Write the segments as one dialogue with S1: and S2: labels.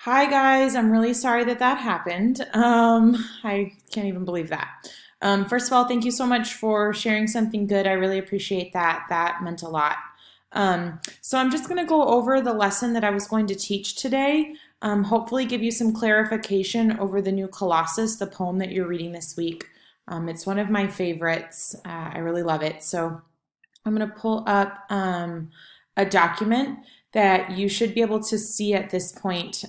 S1: Hi guys, I'm really sorry that that happened. I can't even believe that. First of all, thank you so much for sharing something good. I really appreciate that. That meant a lot. So I'm just going to go over the lesson that I was going to teach today. Hopefully give you some clarification over the new Colossus, the poem that you're reading this week. It's one of my favorites. I really love it. So I'm going to pull up a document that you should be able to see at this point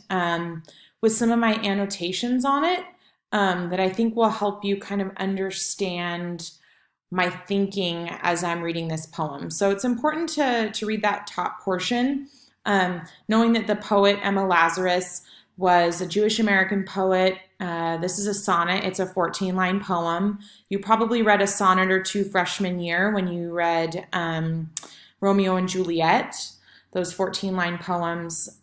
S1: with some of my annotations on it that I think will help you kind of understand my thinking as I'm reading this poem. So it's important to read that top portion, knowing that the poet Emma Lazarus was a Jewish American poet. This is a sonnet. It's a 14-line poem. You probably read a sonnet or two freshman year when you read Romeo and Juliet, those 14-line poems.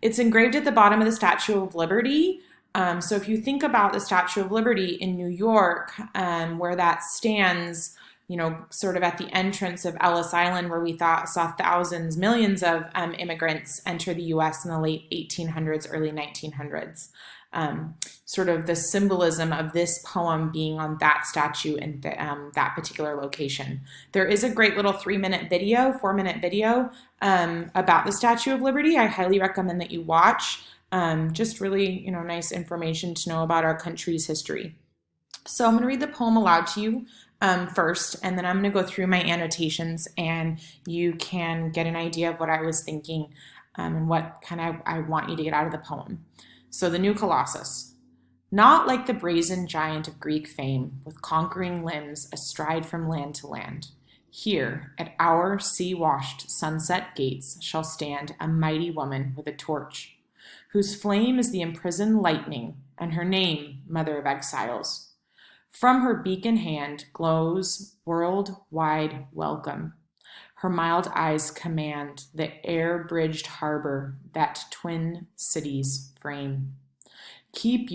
S1: It's engraved at the bottom of the Statue of Liberty. So if you think about the Statue of Liberty in New York, where that stands, sort of at the entrance of Ellis Island, where we saw thousands, millions of immigrants enter the U.S. in the late 1800s, early 1900s. Sort of the symbolism of this poem being on that statue and that particular location. There is a great little 4-minute video about the Statue of Liberty. I highly recommend that you watch. Just really, nice information to know about our country's history. So I'm going to read the poem aloud to you first, and then I'm going to go through my annotations, and you can get an idea of what I was thinking and what kind of I want you to get out of the poem. So the new Colossus. Not like the brazen giant of Greek fame, with conquering limbs astride from land to land. Here, at our sea-washed sunset gates, shall stand a mighty woman with a torch, whose flame is the imprisoned lightning, and her name, Mother of Exiles. From her beacon hand glows world-wide welcome. Her mild eyes command the air-bridged harbor that twin cities frame. Keep,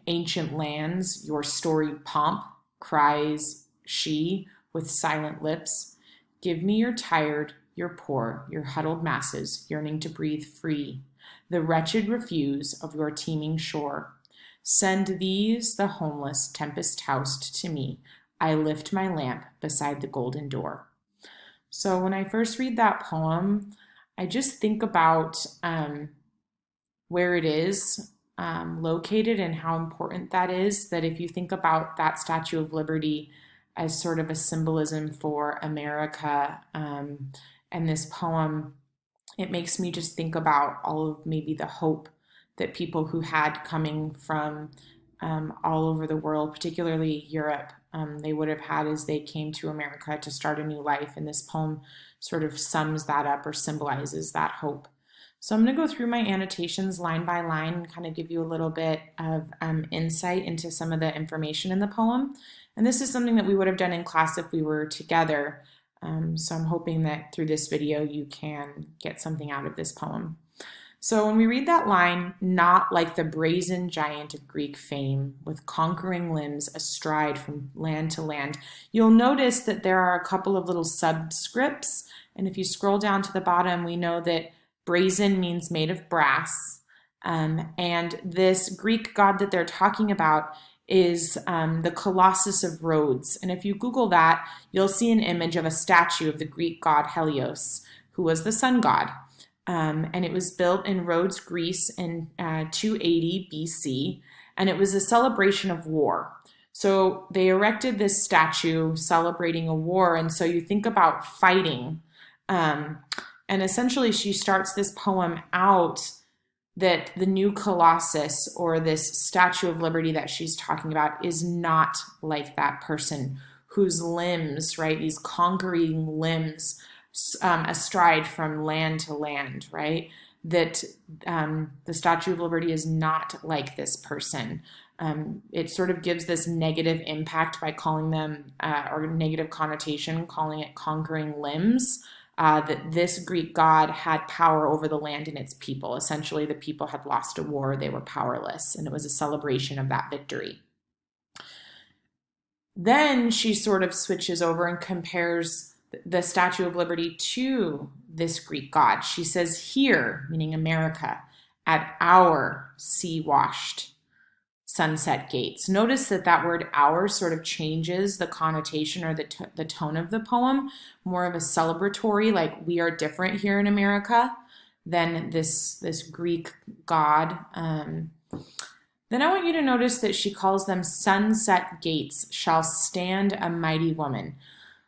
S1: ancient lands, your storied pomp, cries she with silent lips. Give me your tired, your poor, your huddled masses yearning to breathe free, the wretched refuse of your teeming shore. Send these, the homeless, tempest-tossed, to me. I lift my lamp beside the golden door. So when I first read that poem, I just think about where it is located and how important that is. That if you think about that Statue of Liberty as sort of a symbolism for America and this poem, it makes me just think about all of maybe the hope that people who had coming from all over the world, particularly Europe, they would have had as they came to America to start a new life. And this poem sort of sums that up or symbolizes that hope. So I'm going to go through my annotations line by line and kind of give you a little bit of insight into some of the information in the poem. And this is something that we would have done in class if we were together. So I'm hoping that through this video you can get something out of this poem. So when we read that line, not like the brazen giant of Greek fame, with conquering limbs astride from land to land, you'll notice that there are a couple of little subscripts. And if you scroll down to the bottom, we know that brazen means made of brass. And this Greek god that they're talking about is the Colossus of Rhodes. And if you Google that, you'll see an image of a statue of the Greek god Helios, who was the sun god. And it was built in Rhodes, Greece in 280 BC, and it was a celebration of war. So they erected this statue celebrating a war, and so you think about fighting. And essentially she starts this poem out that the new Colossus, or this Statue of Liberty that she's talking about, is not like that person whose limbs, right, these conquering limbs, astride from land to land, right? That the Statue of Liberty is not like this person. It sort of gives this negative impact by calling them, or negative connotation, calling it conquering limbs, that this Greek god had power over the land and its people. Essentially, the people had lost a war, they were powerless, and it was a celebration of that victory. Then she sort of switches over and compares the Statue of Liberty to this Greek god. She says here, meaning America, at our sea-washed sunset gates. Notice that that word our sort of changes the connotation or the tone of the poem, more of a celebratory, like we are different here in America than this Greek god. Then I want you to notice that she calls them sunset gates, shall stand a mighty woman.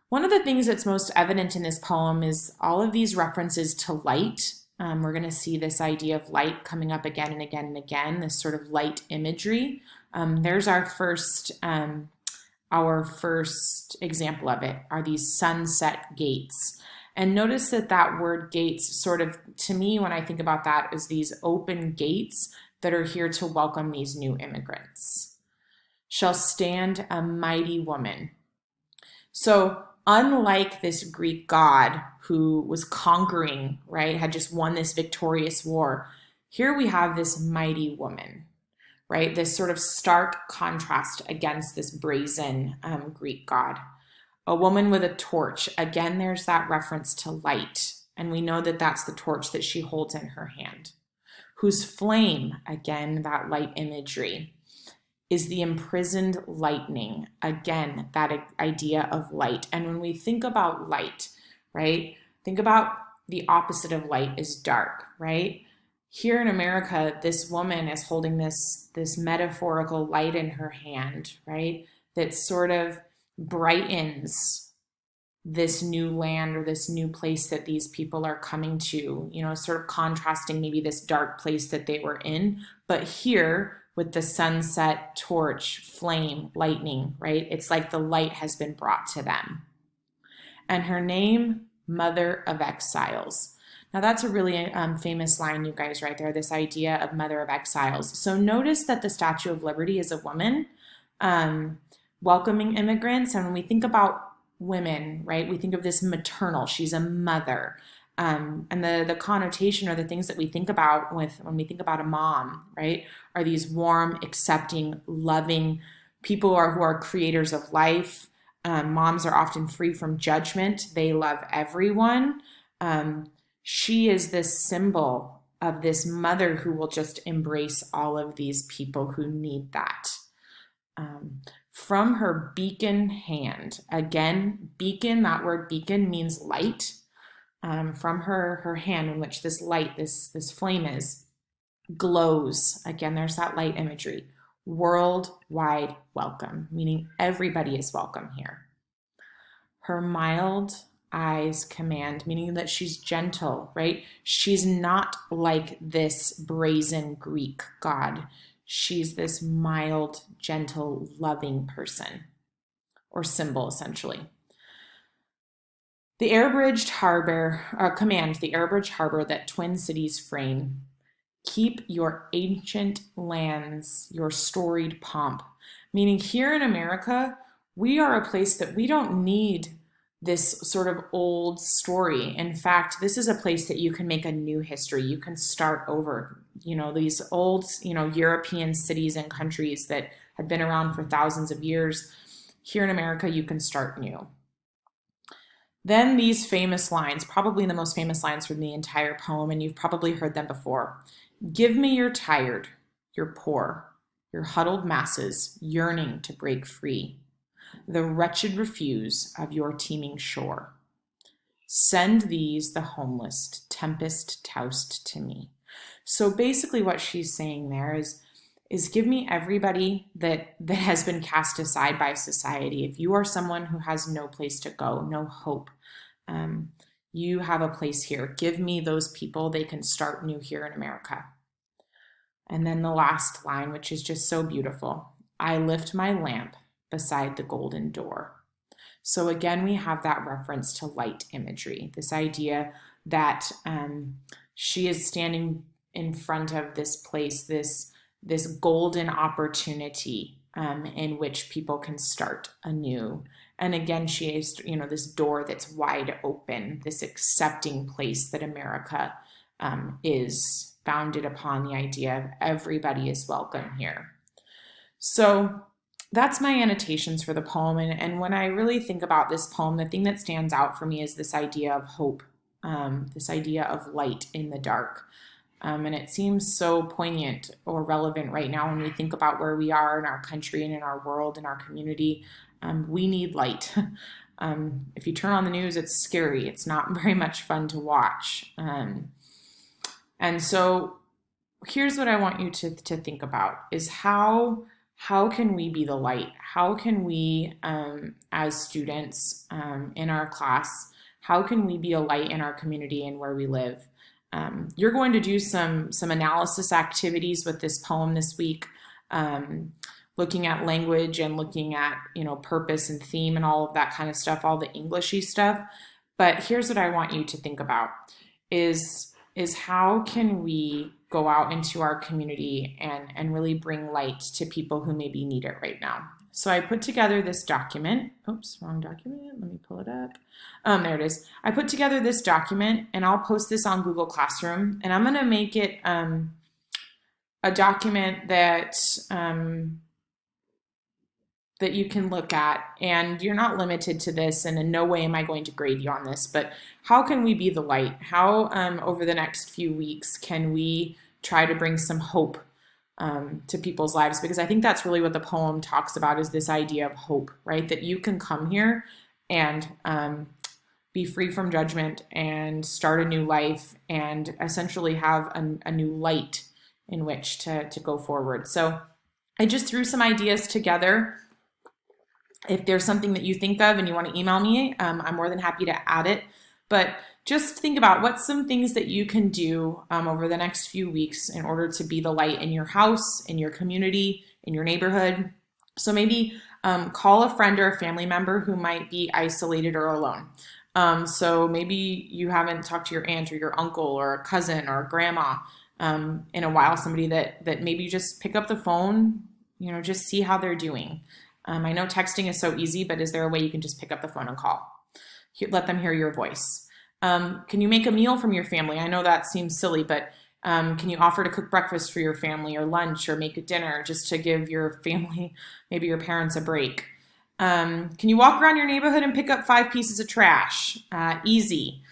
S1: One of the things that's most evident in this poem is all of these references to light. We're going to see this idea of light coming up again and again and again, this sort of light imagery. There's our first example of it, are these sunset gates. And notice that that word gates sort of, to me, when I think about that, is these open gates that are here to welcome these new immigrants. Shall stand a mighty woman. So unlike this Greek god who was conquering, right, had just won this victorious war, here we have this mighty woman, right? This sort of stark contrast against this brazen Greek god. A woman with a torch. Again, there's that reference to light. And we know that that's the torch that she holds in her hand. Whose flame, again, that light imagery, is the imprisoned lightning. Again, that idea of light. And when we think about light, right, think about the opposite of light is dark, right? Here in America, this woman is holding this metaphorical light in her hand, right, that sort of brightens this new land or this new place that these people are coming to, you know, sort of contrasting maybe this dark place that they were in. But here, with the sunset, torch, flame, lightning, right? It's like the light has been brought to them. And her name, Mother of Exiles. Now that's a really famous line, you guys, right there, this idea of Mother of Exiles. So notice that the Statue of Liberty is a woman welcoming immigrants. And when we think about women, right, we think of this maternal, she's a mother. And the connotation or the things that we think about when we think about a mom, right, are these warm, accepting, loving people who are creators of life. Moms are often free from judgment. They love everyone. She is this symbol of this mother who will just embrace all of these people who need that. From her beacon hand, again, beacon, that word beacon means light. From her hand in which this light, this flame is, glows. Again, there's that light imagery. Worldwide welcome, meaning everybody is welcome here. Her mild eyes command, meaning that she's gentle, right? She's not like this brazen Greek god. She's this mild, gentle, loving person or symbol, essentially. The air-bridged harbor, command, the air-bridged harbor that twin cities frame. Keep your ancient lands, your storied pomp. Meaning here in America, we are a place that we don't need this sort of old story. In fact, this is a place that you can make a new history. You can start over. You know, these old, European cities and countries that had been around for thousands of years. Here in America, you can start new. Then these famous lines, probably the most famous lines from the entire poem, and you've probably heard them before. Give me your tired, your poor, your huddled masses yearning to break free. The wretched refuse of your teeming shore. Send these, the homeless, tempest-tossed to me. So basically what she's saying there is give me everybody that has been cast aside by society. If you are someone who has no place to go, no hope, you have a place here. Give me those people. They can start new here in America. And then the last line, which is just so beautiful. I lift my lamp beside the golden door. So again, we have that reference to light imagery, this idea that she is standing in front of this place, this golden opportunity in which people can start anew. And again, she is, this door that's wide open, this accepting place that America is founded upon the idea of everybody is welcome here. So that's my annotations for the poem. And when I really think about this poem, the thing that stands out for me is this idea of hope, this idea of light in the dark. And it seems so poignant or relevant right now when we think about where we are in our country and in our world and our community. We need light. If you turn on the news, it's scary. It's not very much fun to watch. And so here's what I want you to think about is how can we be the light? How can we, as students in our class, how can we be a light in our community and where we live? You're going to do some analysis activities with this poem this week, looking at language and looking at purpose and theme and all of that kind of stuff, all the Englishy stuff. But here's what I want you to think about: is how can we go out into our community and really bring light to people who maybe need it right now. So I put together this document. Oops, wrong document. Let me pull it up. There it is. I put together this document and I'll post this on Google Classroom, and I'm going to make it a document that that you can look at, and you're not limited to this, and in no way am I going to grade you on this, but how can we be the light? How over the next few weeks can we try to bring some hope to people's lives? Because I think that's really what the poem talks about, is this idea of hope, right? That you can come here and be free from judgment and start a new life and essentially have a new light in which to go forward. So I just threw some ideas together. If there's something that you think of and you want to email me, I'm more than happy to add it. But just think about what's some things that you can do over the next few weeks in order to be the light in your house, in your community, in your neighborhood. So maybe call a friend or a family member who might be isolated or alone. So maybe you haven't talked to your aunt or your uncle or a cousin or a grandma in a while, somebody that maybe you just pick up the phone, just see how they're doing. I know texting is so easy, but is there a way you can just pick up the phone and call? Let them hear your voice. Can you make a meal from your family? I know that seems silly, but can you offer to cook breakfast for your family or lunch or make a dinner just to give your family, maybe your parents, a break? Can you walk around your neighborhood and pick up 5 pieces of trash? Easy.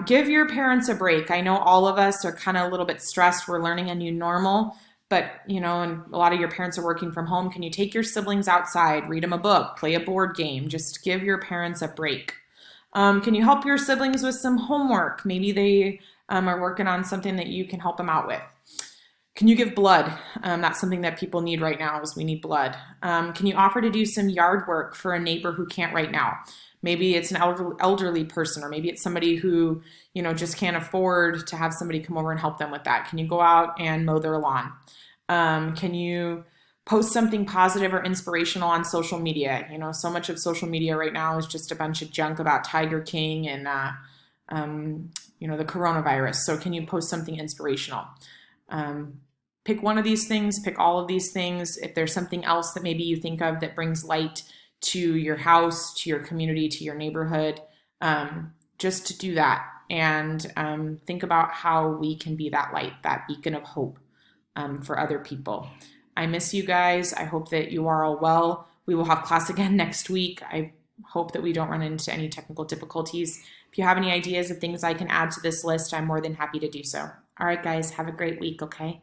S1: Give your parents a break. I know all of us are kind of a little bit stressed. We're learning a new normal. But, and a lot of your parents are working from home. Can you take your siblings outside, read them a book, play a board game? Just give your parents a break. Can you help your siblings with some homework? Maybe they are working on something that you can help them out with. Can you give blood? That's something that people need right now, is we need blood. Can you offer to do some yard work for a neighbor who can't right now? Maybe it's an elderly person, or maybe it's somebody who, just can't afford to have somebody come over and help them with that. Can you go out and mow their lawn? Can you post something positive or inspirational on social media? So much of social media right now is just a bunch of junk about Tiger King and, the coronavirus. So can you post something inspirational? Pick one of these things, pick all of these things. If there's something else that maybe you think of that brings light to your house, to your community, to your neighborhood, just to do that and think about how we can be that light, that beacon of hope for other people. I miss you guys. I hope that you are all well. We will have class again next week. I hope that we don't run into any technical difficulties. If you have any ideas of things I can add to this list, I'm more than happy to do so. All right, guys, have a great week, okay?